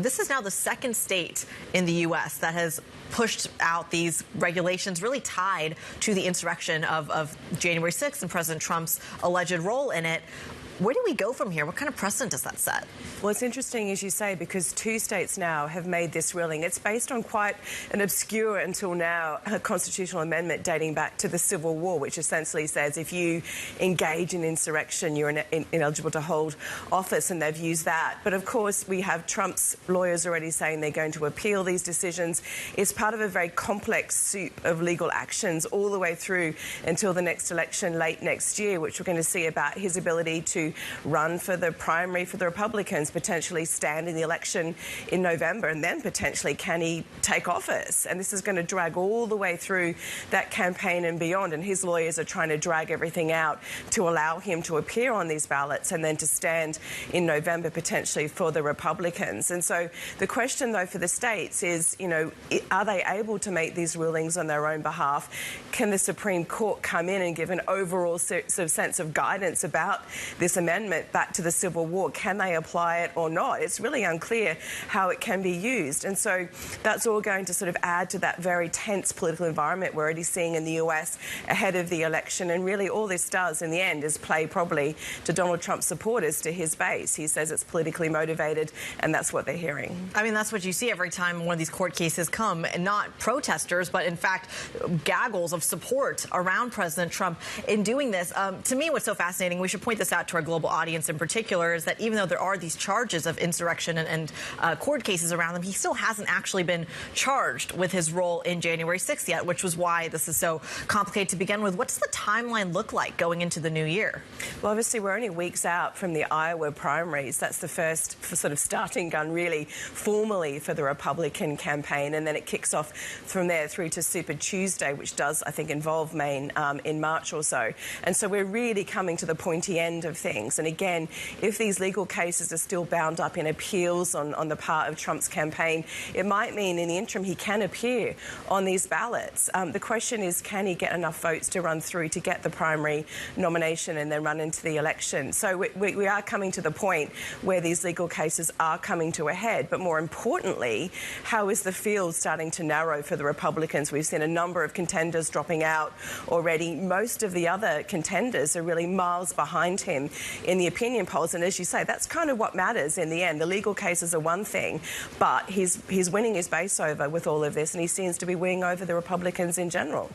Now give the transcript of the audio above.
This is now the second state in the U.S. that has pushed out these regulations really tied to the insurrection of January 6th and President Trump's alleged role in it. Where do we go from here? What kind of precedent does that set? Well, it's interesting, as you say, because two states now have made this ruling. It's based on quite an obscure, until now, a constitutional amendment dating back to the Civil War, which essentially says if you engage in insurrection, you're ineligible to hold office, and they've used that. But, of course, we have Trump's lawyers already saying they're going to appeal these decisions. It's part of a very complex soup of legal actions all the way through until the next election late next year, which we're going to see about his ability to run for the primary for the Republicans, potentially stand in the election in November, and then potentially can he take office? And this is going to drag all the way through that campaign and beyond, and his lawyers are trying to drag everything out to allow him to appear on these ballots and then to stand in November potentially for the Republicans. And so the question, though, for the states is, you know, are they able to make these rulings on their own behalf? Can the Supreme Court come in and give an overall sort of sense of guidance about this amendment back to the Civil War? Can they apply it or not? It's really unclear how it can be used. And so that's all going to sort of add to that very tense political environment we're already seeing in the US ahead of the election. And really all this does in the end is play probably to Donald Trump's supporters, to his base. He says it's politically motivated, and that's what they're hearing. I mean, that's what you see every time one of these court cases come, and not protesters, but in fact gaggles of support around President Trump in doing this. To me, what's so fascinating, we should point this out to our global audience in particular, is that even though there are these charges of insurrection and court cases around them, he still hasn't actually been charged with his role in January 6th yet, which was why this is so complicated to begin with. What does the timeline look like going into the new year? Well, obviously, we're only weeks out from the Iowa primaries. That's the first sort of starting gun, really, formally for the Republican campaign, and then it kicks off from there through to Super Tuesday, which does, I think, involve Maine in March or so. And so we're really coming to the pointy end of things. And again, if these legal cases are still bound up in appeals on the part of Trump's campaign, it might mean in the interim he can appear on these ballots. The question is, can he get enough votes to run through to get the primary nomination and then run into the election? So we are coming to the point where these legal cases are coming to a head. But more importantly, how is the field starting to narrow for the Republicans? We've seen a number of contenders dropping out already. Most of the other contenders are really miles behind him in the opinion polls. And as you say, that's kind of what matters in the end. The legal cases are one thing, but he's winning his base over with all of this, and he seems to be winning over the Republicans in general.